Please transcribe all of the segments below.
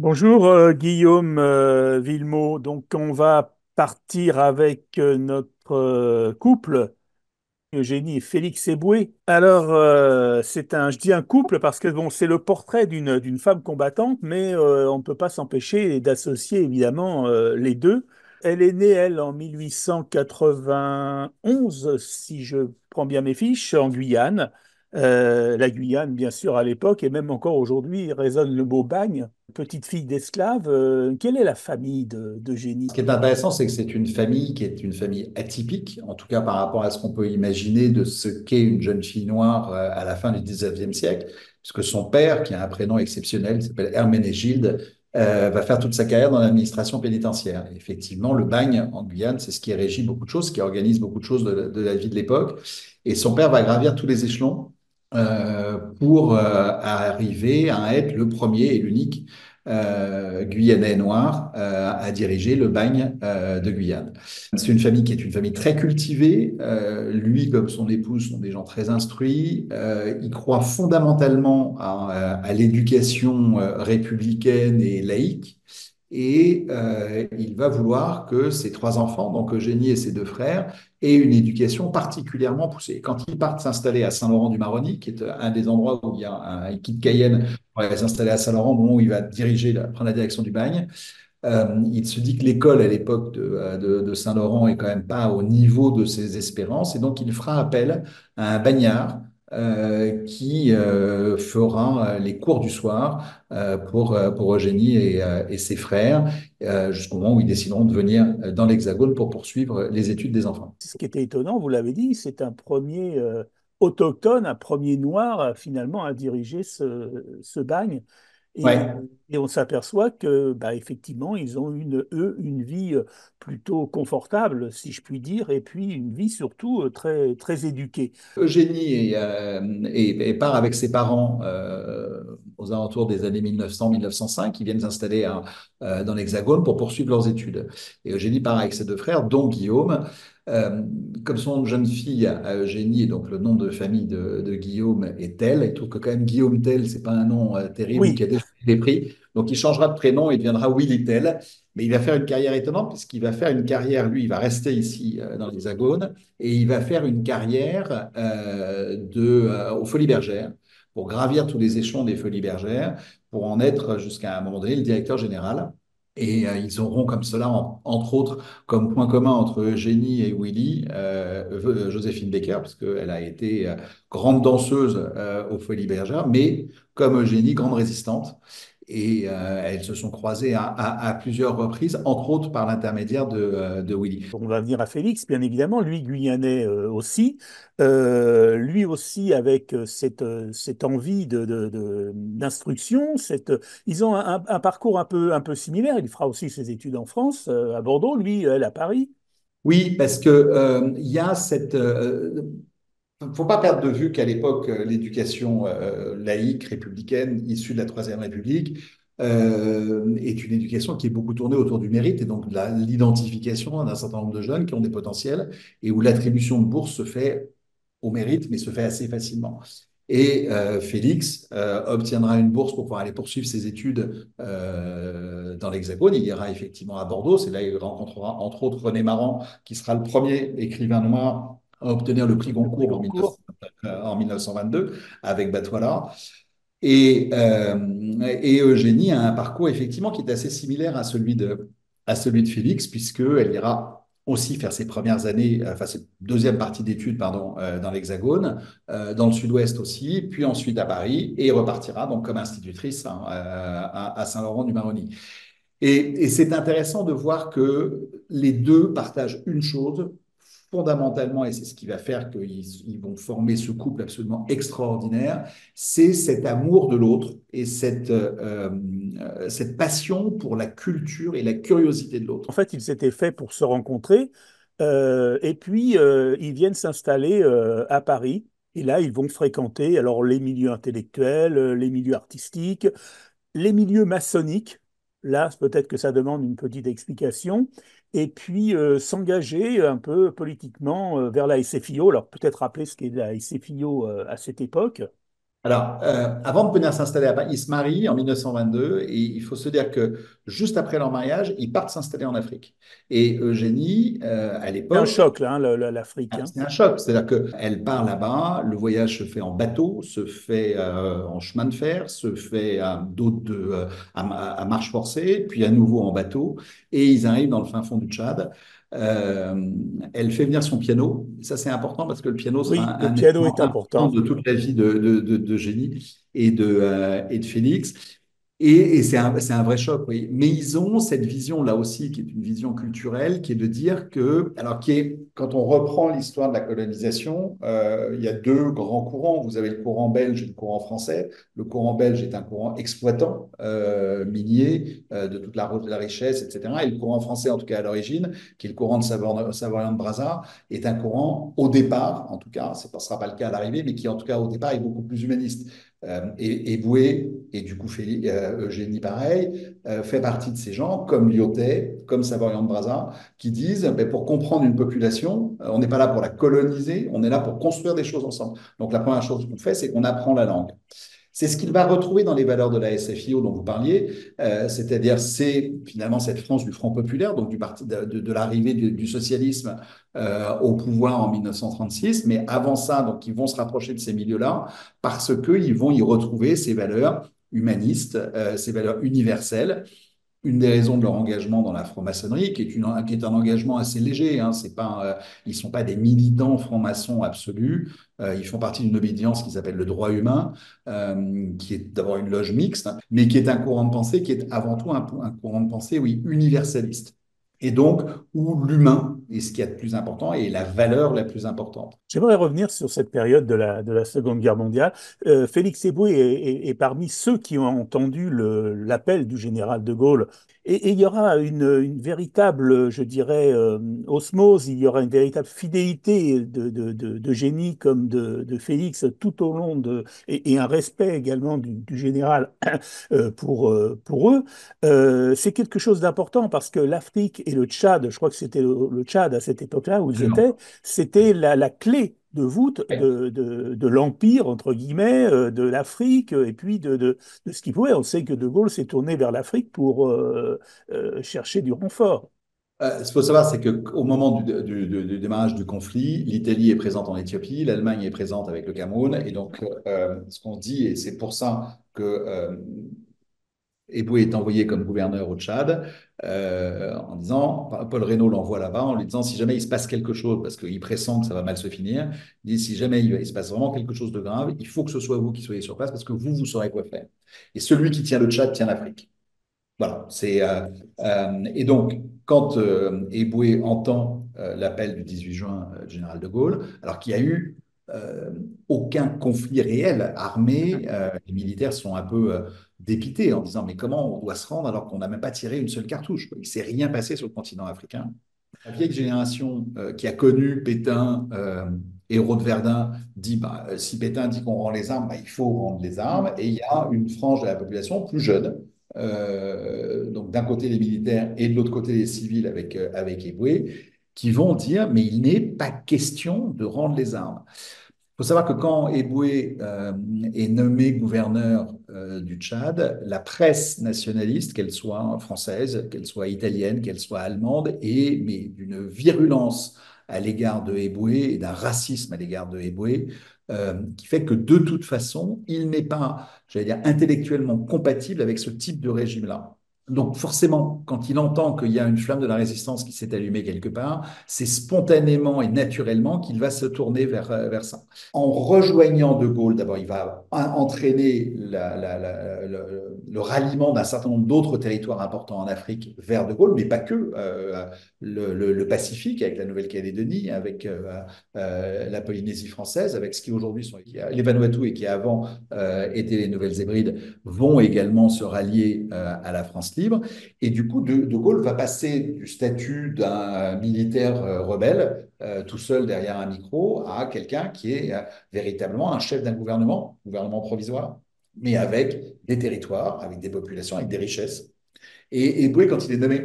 Bonjour Guillaume Villemot. Donc on va partir avec notre couple, Eugénie et Félix Eboué. Alors je dis un couple parce que bon, c'est le portrait d'une femme combattante, mais on ne peut pas s'empêcher d'associer évidemment les deux. Elle est née, elle, en 1891, si je prends bien mes fiches, en Guyane. La Guyane, bien sûr, à l'époque, et même encore aujourd'hui, résonne le mot bagne. Petite fille d'esclave, quelle est la famille d'Eugénie? Ce qui est intéressant, c'est que c'est une famille qui est une famille atypique, en tout cas par rapport à ce qu'on peut imaginer de ce qu'est une jeune fille noire à la fin du 19e siècle, puisque son père, qui a un prénom exceptionnel, qui s'appelle Herménégilde, va faire toute sa carrière dans l'administration pénitentiaire. Et effectivement, le bagne en Guyane, c'est ce qui régit beaucoup de choses, ce qui organise beaucoup de choses de la vie de l'époque. Et son père va gravir tous les échelons pour arriver à être le premier et l'unique guyanais noir à diriger le bagne de Guyane. C'est une famille qui est une famille très cultivée. Lui, comme son épouse, sont des gens très instruits. Ils croient fondamentalement à l'éducation républicaine et laïque. Et il va vouloir que ses trois enfants, donc Eugénie et ses deux frères, aient une éducation particulièrement poussée. Quand ils partent s'installer à Saint-Laurent-du-Maroni, qui est un des endroits où il y a il quitte Cayenne pour aller s'installer à Saint-Laurent, au moment où il va prendre la direction du bagne, il se dit que l'école à l'époque de Saint-Laurent est quand même pas au niveau de ses espérances, et donc il fera appel à un bagnard qui fera les cours du soir pour Eugénie et ses frères, jusqu'au moment où ils décideront de venir dans l'Hexagone pour poursuivre les études des enfants. Ce qui était étonnant, vous l'avez dit, c'est un premier autochtone, un premier noir finalement à diriger ce bagne. Et, Ouais. et on s'aperçoit que, bah, effectivement, ils ont eux, une vie plutôt confortable, si je puis dire, et puis une vie surtout très, très éduquée. Eugénie et part avec ses parents aux alentours des années 1900-1905. Ils viennent s'installer dans l'Hexagone pour poursuivre leurs études. Et Eugénie part avec ses deux frères, dont Guillaume. Euh, Comme son nom de jeune fille à Eugénie, et donc le nom de famille de Guillaume est Tell. Il trouve que quand même Guillaume Tell, c'est pas un nom terrible ou qui Oui, a déjà des prix. Donc il changera de prénom et deviendra Willy Tell. Mais il va faire une carrière étonnante puisqu'il va faire une carrière, lui, il va rester ici dans l'Hexagone et il va faire une carrière aux Folies Bergères pour gravir tous les échelons des Folies Bergères, pour en être jusqu'à un moment donné le directeur général. Et ils auront comme cela, entre autres, comme point commun entre Eugénie et Willy, Joséphine Baker, puisqu'elle a été grande danseuse aux Folies Bergères, mais comme Eugénie, grande résistante. Et elles se sont croisées à plusieurs reprises, entre autres par l'intermédiaire de Willy. on va venir à Félix, bien évidemment, lui, guyanais aussi. Lui aussi avec cette envie d'instruction. Ils ont un parcours un peu similaire. Il fera aussi ses études en France, à Bordeaux, lui, elle à Paris. Oui, parce que il y a cette. Faut pas perdre de vue qu'à l'époque, l'éducation laïque républicaine issue de la Troisième République est une éducation qui est beaucoup tournée autour du mérite et donc de l'identification d'un certain nombre de jeunes qui ont des potentiels et où l'attribution de bourse se fait au mérite, mais se fait assez facilement. Et Félix obtiendra une bourse pour pouvoir aller poursuivre ses études dans l'Hexagone. Il ira effectivement à Bordeaux. C'est là qu'il rencontrera entre autres René Maran, qui sera le premier écrivain noir à obtenir le prix Le prix Goncourt Goncourt. en 1922 avec Batouala. Et Eugénie a un parcours effectivement qui est assez similaire à celui de Félix, puisqu'elle ira aussi faire ses premières années, enfin ses deuxième partie d'études, pardon, dans l'Hexagone, dans le Sud-Ouest aussi, puis ensuite à Paris, et repartira donc comme institutrice hein, à Saint-Laurent-du-Maroni. Et c'est intéressant de voir que les deux partagent une chose fondamentalement, et c'est ce qui va faire qu'ils vont former ce couple absolument extraordinaire, c'est cet amour de l'autre et cette passion pour la culture et la curiosité de En l'autre. fait, ils s'étaient faits pour se rencontrer. Et puis, ils viennent s'installer à Paris. Et là, ils vont fréquenter alors les milieux intellectuels, les milieux artistiques, les milieux maçonniques. Là, peut-être que ça demande une petite explication. Et puis, s'engager un peu politiquement vers la SFIO. Alors, peut-être rappeler ce qu'est la SFIO à cette époque. Alors, avant de venir s'installer à Paris, ils se marient en 1922 et il faut se dire que juste après leur mariage, ils partent s'installer en Afrique. Et Eugénie, à C'est un l'époque, choc, là, hein, l'Afrique, hein. c'est un choc. C'est-à-dire qu'elle part là-bas, le voyage se fait en bateau, se fait en chemin de fer, se fait à marche forcée, puis à nouveau en bateau. Et ils arrivent dans le fin fond du Tchad. Euh, Elle fait venir son piano. Ça, c'est important parce que le piano sera Oui, le un piano élément est important important. de toute la vie de Génie et de Félix. Et c'est un vrai choc, oui. Mais ils ont cette vision là aussi, qui est une vision culturelle, qui est de dire que, alors quand on reprend l'histoire de la colonisation, il y a deux grands courants. Vous avez le courant belge et le courant français. Le courant belge est un courant exploitant, minier, de toute la richesse, etc. Et le courant français, en tout cas à l'origine, qui est le courant de Savoyant de Brazza, est un courant au départ, en tout cas, ce ne sera pas le cas à l'arrivée, mais qui en tout cas au départ est beaucoup plus humaniste. Et Boué, et du coup Eugénie pareil, fait partie de ces gens, comme Lyotet, comme Savoyant de Brazza, qui disent, ben, pour comprendre une population, on n'est pas là pour la coloniser, on est là pour construire des choses ensemble. Donc la première chose qu'on fait, c'est qu'on apprend la langue. C'est ce qu'il va retrouver dans les valeurs de la SFIO dont vous parliez, c'est-à-dire c'est finalement cette France du Front populaire, donc du parti de l'arrivée du socialisme au pouvoir en 1936, mais avant ça, donc ils vont se rapprocher de ces milieux-là parce qu'ils vont y retrouver ces valeurs humanistes, ces valeurs universelles, une des raisons de leur engagement dans la franc-maçonnerie, qui est un engagement assez léger. Hein, c'est pas, ils ne sont pas des militants francs-maçons absolus. Ils font partie d'une obédience qui s'appelle le droit humain, qui est d'abord une loge mixte, mais qui est un courant de pensée qui est avant tout un courant de pensée, oui, universaliste. Et donc, où l'humain est ce qu'il y a de plus important et la valeur la plus importante. J'aimerais revenir sur cette période de la Seconde Guerre mondiale. Félix Eboué est parmi ceux qui ont entendu l'appel du général de Gaulle. Et il y aura une véritable, je dirais, osmose, il y aura une véritable fidélité de Génie comme de Félix tout au long et un respect également du général pour eux. C'est quelque chose d'important parce que l'Afrique et le Tchad, je crois que c'était le Tchad à cette époque-là où ils étaient, Absolument. c'était la clé de voûte de l'empire, entre guillemets, de l'Afrique, et puis de ce qu'il pouvait. On sait que De Gaulle s'est tourné vers l'Afrique pour chercher du renfort. Ce qu'il faut savoir, c'est qu'au moment du démarrage du conflit, l'Italie est présente en Éthiopie, l'Allemagne est présente avec le Cameroun, et donc ce qu'on dit, et c'est pour ça que Eboué est envoyé comme gouverneur au Tchad, en disant, Paul Reynaud l'envoie là-bas, en lui disant, si jamais il se passe quelque chose, parce qu'il pressent que ça va mal se finir, il dit, si jamais il se passe vraiment quelque chose de grave, il faut que ce soit vous qui soyez sur place, parce que vous saurez quoi faire. Et celui qui tient le Tchad tient l'Afrique. Voilà, et donc, quand Eboué entend l'appel du 18 juin du général de Gaulle, alors qu'il n'y a eu euh, aucun conflit réel armé, les militaires sont un peu dépités en disant, mais comment on doit se rendre alors qu'on n'a même pas tiré une seule cartouche, quoi. Il ne s'est rien passé sur le continent africain. La vieille génération qui a connu Pétain, héros de Verdun, dit, bah, si Pétain dit qu'on rend les armes, bah, il faut rendre les armes. Et il y a une frange de la population plus jeune, donc d'un côté les militaires et de l'autre côté les civils avec Eboué, qui vont dire, mais il n'est pas question de rendre les armes. Il faut savoir que quand Eboué est nommé gouverneur du Tchad, la presse nationaliste, qu'elle soit française, qu'elle soit italienne, qu'elle soit allemande, est mais d'une virulence à l'égard de Eboué et d'un racisme à l'égard de Eboué, qui fait que de toute façon, il n'est pas, j'allais dire, intellectuellement compatible avec ce type de régime-là. Donc forcément, quand il entend qu'il y a une flamme de la résistance qui s'est allumée quelque part, c'est spontanément et naturellement qu'il va se tourner vers ça. En rejoignant De Gaulle, d'abord, il va entraîner le ralliement d'un certain nombre d'autres territoires importants en Afrique vers De Gaulle, mais pas que. Le Pacifique, avec la Nouvelle-Calédonie, avec la Polynésie française, avec ce qui aujourd'hui sont les Vanuatu et qui avant étaient les Nouvelles-Hébrides, vont également se rallier à la France libre. Et du coup, de Gaulle va passer du statut d'un militaire rebelle, tout seul derrière un micro, à quelqu'un qui est véritablement un chef d'un gouvernement provisoire, mais avec des territoires, avec des populations, avec des richesses. Et Boué, quand il est nommé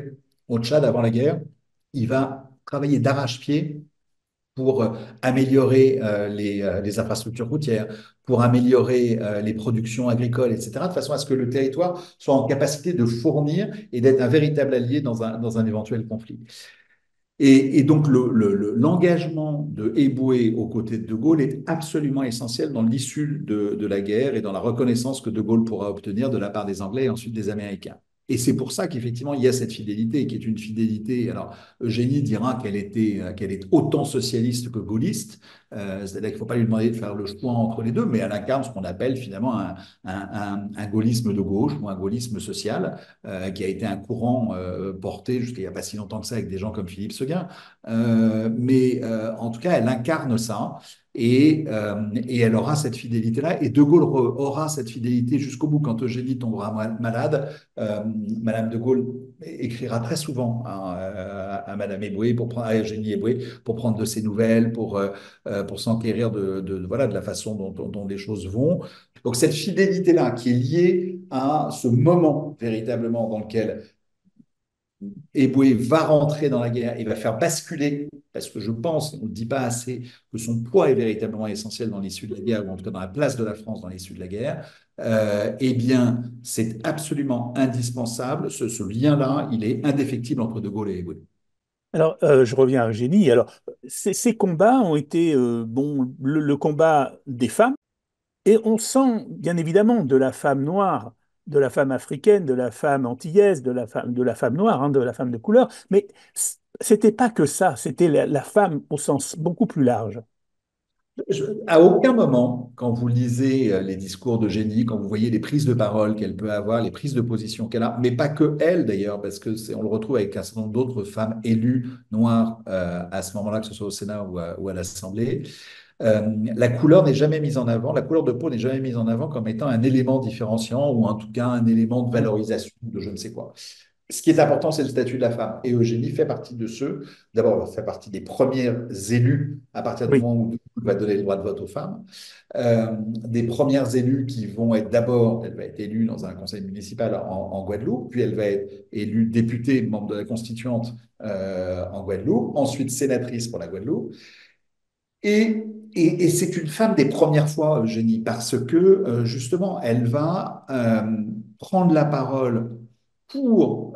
au Tchad avant la guerre, il va travailler d'arrache-pied pour améliorer les infrastructures routières, pour améliorer les productions agricoles, etc., de façon à ce que le territoire soit en capacité de fournir et d'être un véritable allié dans un éventuel conflit. Et donc, l'engagement de Eboué aux côtés de De Gaulle est absolument essentiel dans l'issue de la guerre et dans la reconnaissance que De Gaulle pourra obtenir de la part des Anglais et ensuite des Américains. Et c'est pour ça qu'effectivement, il y a cette fidélité, qui est une fidélité. Alors, Eugénie dira qu'elle est autant socialiste que gaulliste. C'est-à-dire qu'il ne faut pas lui demander de faire le choix entre les deux, mais elle incarne ce qu'on appelle finalement un gaullisme de gauche ou un gaullisme social, qui a été un courant porté jusqu'à il n'y a pas si longtemps que ça avec des gens comme Philippe Seguin. Mais en tout cas, elle incarne ça. Et elle aura cette fidélité-là. Et De Gaulle aura cette fidélité jusqu'au bout. Quand Eugénie tombera malade, Madame de Gaulle écrira très souvent à Madame Eboué, à Eugénie Eboué, pour prendre de ses nouvelles, pour s'enquérir voilà, de la façon dont les choses vont. Donc cette fidélité-là qui est liée à ce moment véritablement dans lequel Eboué va rentrer dans la guerre et va faire basculer, parce que je pense, on ne dit pas assez, que son poids est véritablement essentiel dans l'issue de la guerre, ou en tout cas dans la place de la France dans l'issue de la guerre, eh bien, c'est absolument indispensable. Ce lien-là, il est indéfectible entre De Gaulle et Eboué. Alors, je reviens à Eugénie. Alors, ces combats ont été, bon, le combat des femmes, et on sent bien évidemment de la femme noire, de la femme africaine, de la femme antillaise, de la femme noire, hein, de la femme de couleur, mais c'était pas que ça, c'était la femme au sens beaucoup plus large. À aucun moment, quand vous lisez les discours de Génie, quand vous voyez les prises de parole qu'elle peut avoir, les prises de position qu'elle a, mais pas que elle d'ailleurs, parce que on le retrouve avec un certain nombre d'autres femmes élues noires à ce moment-là, que ce soit au Sénat ou à l'Assemblée, la couleur n'est jamais mise en avant, la couleur de peau n'est jamais mise en avant comme étant un élément différenciant ou en tout cas un élément de valorisation de je ne sais quoi. Ce qui est important, c'est le statut de la femme. Et Eugénie fait partie de ceux, d'abord, elle fait partie des premières élues à partir du Oui. moment où on va donner le droit de vote aux femmes. Des premières élues qui vont être d'abord, elle va être élue dans un conseil municipal en Guadeloupe, puis elle va être élue députée, membre de la constituante en Guadeloupe, ensuite sénatrice pour la Guadeloupe. Et, et c'est une femme des premières fois, Eugénie, parce que justement, elle va prendre la parole pour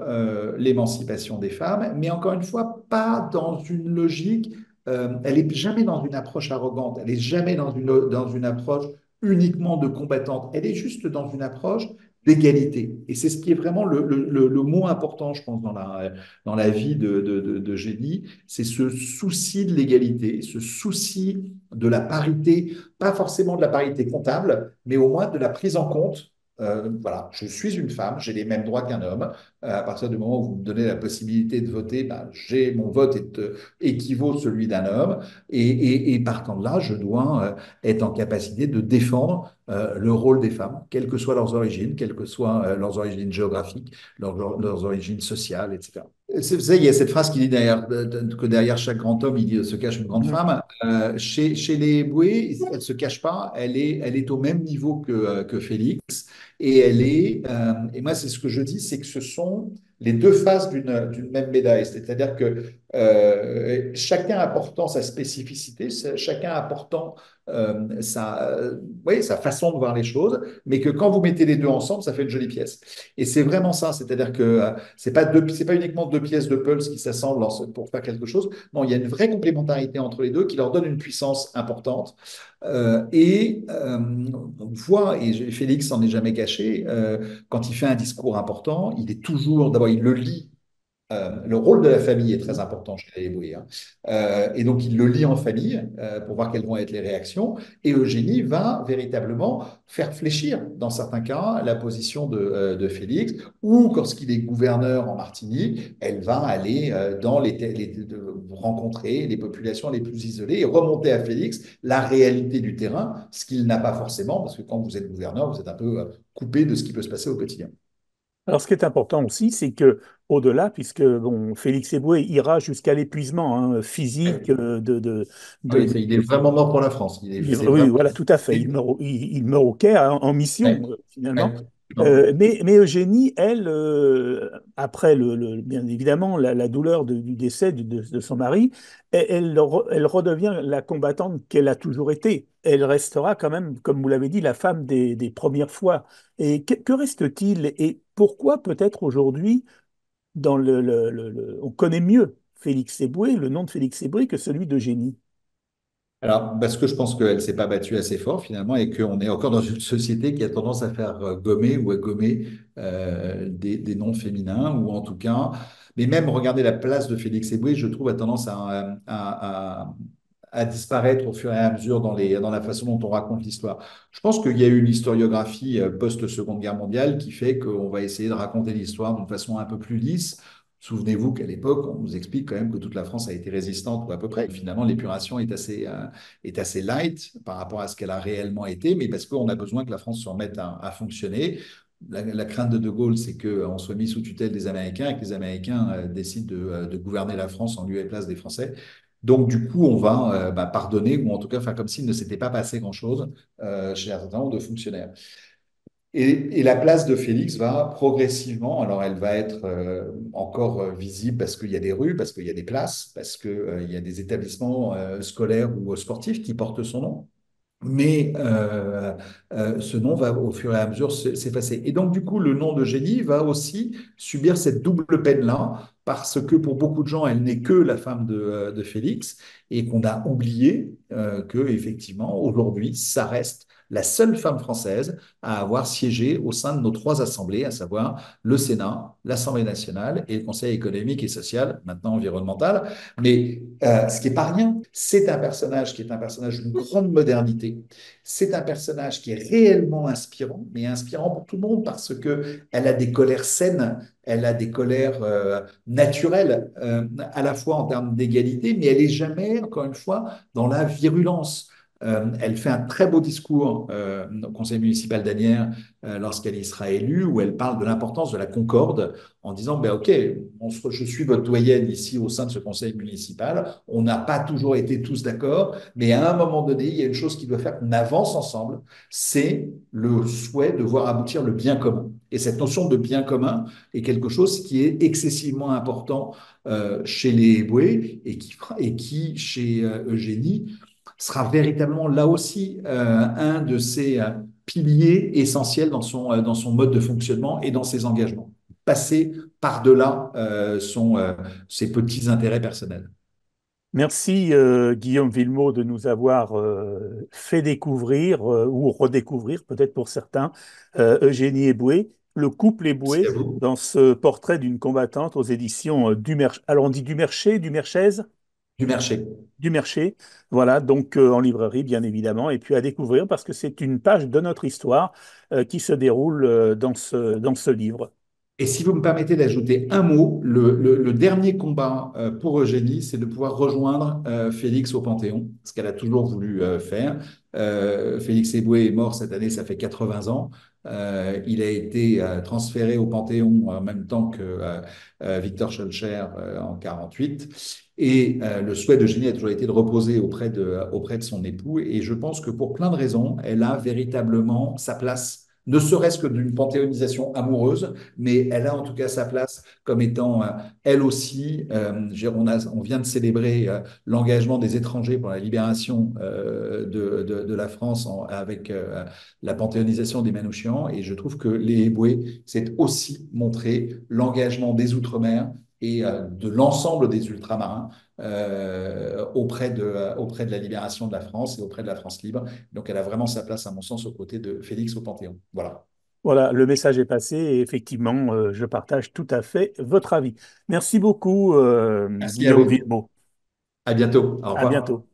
l'émancipation des femmes, mais encore une fois, pas dans une logique, elle n'est jamais dans une approche arrogante, elle n'est jamais dans une approche uniquement de combattante, elle est juste dans une approche d'égalité. Et c'est ce qui est vraiment le mot important, je pense, dans la vie de Génie, c'est ce souci de l'égalité, ce souci de la parité, pas forcément de la parité comptable, mais au moins de la prise en compte. Voilà, je suis une femme, j'ai les mêmes droits qu'un homme. À partir du moment où vous me donnez la possibilité de voter, ben, mon vote équivaut celui d'un homme. Et partant de là, je dois être en capacité de défendre le rôle des femmes, quelles que soient leurs origines, quelles que soient leurs origines géographiques, leurs origines sociales, etc. Vous savez, il y a cette phrase qui dit que derrière chaque grand homme, il se cache une grande Mhm. femme. Chez les Boués, elle ne se cache pas, elle est au même niveau que Félix. Et moi, c'est ce que je dis, c'est que ce sont les deux faces d'une même médaille. C'est-à-dire que chacun apportant sa spécificité, chacun apportant sa façon de voir les choses, mais que quand vous mettez les deux ensemble, ça fait une jolie pièce. Et c'est vraiment ça, c'est-à-dire que c'est pas uniquement deux pièces de Pulse qui s'assemblent pour faire quelque chose. Non, il y a une vraie complémentarité entre les deux qui leur donne une puissance importante. On voit, et Félix s'en est jamais caché, quand il fait un discours important, il est toujours, d'abord, il le lit. Le rôle de la famille est très important chez les Eboué, hein. Et donc, il le lit en famille pour voir quelles vont être les réactions. Et Eugénie va véritablement faire fléchir, dans certains cas, la position de Félix. Ou lorsqu'il est gouverneur en Martinique, elle va aller rencontrer les populations les plus isolées et remonter à Félix la réalité du terrain, ce qu'il n'a pas forcément, parce que quand vous êtes gouverneur, vous êtes un peu coupé de ce qui peut se passer au quotidien. Alors, ce qui est important aussi, c'est que au-delà, puisque bon, Félix Eboué ira jusqu'à l'épuisement hein, physique Ah oui, de- il est vraiment mort pour la France. C'est oui, vraiment. voilà, tout à fait. Il meurt au Caire en mission, Ouais, finalement. ouais. Non. Mais Eugénie, elle, après bien évidemment la douleur du décès de son mari, elle redevient la combattante qu'elle a toujours été. Elle restera quand même, comme vous l'avez dit, la femme des premières fois. Et que reste-t-il et pourquoi peut-être aujourd'hui, on connaît mieux Félix Éboué, le nom de Félix Éboué, que celui d'Eugénie? Alors, parce que je pense qu'elle ne s'est pas battue assez fort finalement et qu'on est encore dans une société qui a tendance à faire gommer ou à gommer des noms féminins ou en tout cas, mais même regarder la place de Félix Éboué, je trouve, a tendance à disparaître au fur et à mesure dans la façon dont on raconte l'histoire. Je pense qu'il y a eu une historiographie post-Seconde Guerre mondiale qui fait qu'on va essayer de raconter l'histoire d'une façon un peu plus lisse. Souvenez-vous qu'à l'époque, on nous explique quand même que toute la France a été résistante, ou à peu près. Finalement, l'épuration est assez light par rapport à ce qu'elle a réellement été, mais parce qu'on a besoin que la France se remette à fonctionner. La crainte de De Gaulle, c'est qu'on soit mis sous tutelle des Américains et que les Américains décident de gouverner la France en lieu et place des Français. Donc, du coup, on va pardonner ou en tout cas faire comme s'il ne s'était pas passé grand-chose chez un certain nombre de fonctionnaires. Et la place de Félix va progressivement, alors elle va être encore visible parce qu'il y a des rues, parce qu'il y a des places, parce qu'il y a des établissements scolaires ou sportifs qui portent son nom. Mais ce nom va au fur et à mesure s'effacer. Et donc, du coup, le nom de Génie va aussi subir cette double peine-là, parce que pour beaucoup de gens, elle n'est que la femme de Félix, et qu'on a oublié que, effectivement, aujourd'hui, ça reste la seule femme française à avoir siégé au sein de nos trois assemblées, à savoir le Sénat, l'Assemblée nationale et le Conseil économique et social, maintenant environnemental. Mais ce qui n'est pas rien, c'est un personnage qui est un personnage d'une grande modernité. C'est un personnage qui est réellement inspirant, mais inspirant pour tout le monde parce que elle a des colères saines, elle a des colères naturelles, à la fois en termes d'égalité, mais elle est jamais, encore une fois, dans la virulence. Elle fait un très beau discours au conseil municipal d'Anières lorsqu'elle y sera élue, où elle parle de l'importance de la concorde en disant, ben, OK, je suis votre doyenne ici au sein de ce conseil municipal, on n'a pas toujours été tous d'accord, mais à un moment donné, il y a une chose qui doit faire qu'on avance ensemble, c'est le souhait de voir aboutir le bien commun. Et cette notion de bien commun est quelque chose qui est excessivement important chez les Éboués et qui chez Eugénie, sera véritablement là aussi un de ces piliers essentiels dans son mode de fonctionnement et dans ses engagements. Passer par-delà ses petits intérêts personnels. Merci Guillaume Villemot de nous avoir fait découvrir ou redécouvrir peut-être pour certains Eugénie Eboué, le couple Merci Eboué à vous. dans ce portrait d'une combattante aux éditions Alors on dit Dumerché, Dumerchaise, Du marché. Dumerché, voilà, donc en librairie bien évidemment, et puis à découvrir parce que c'est une page de notre histoire qui se déroule dans ce livre. Et si vous me permettez d'ajouter un mot, le dernier combat pour Eugénie, c'est de pouvoir rejoindre Félix au Panthéon, ce qu'elle a toujours voulu faire. Félix Éboué est mort cette année, ça fait 80 ans. Il a été transféré au Panthéon en même temps que Victor Schœlcher en 48. Et le souhait d'Eugénie a toujours été de reposer auprès de son époux. Et je pense que pour plein de raisons, elle a véritablement sa place, ne serait-ce que d'une panthéonisation amoureuse, mais elle a en tout cas sa place comme étant, elle aussi, on vient de célébrer l'engagement des étrangers pour la libération de la France avec la panthéonisation des Manouchians, et je trouve que les Éboués, c'est aussi montrer l'engagement des Outre-mer et de l'ensemble des ultramarins auprès de la libération de la France et auprès de la France libre. Donc elle a vraiment sa place, à mon sens, aux côtés de Félix au Panthéon. Voilà. Voilà, le message est passé et effectivement, je partage tout à fait votre avis. Merci beaucoup, Merci à Guillaume vous. Villemot. À bientôt. Au À revoir. bientôt.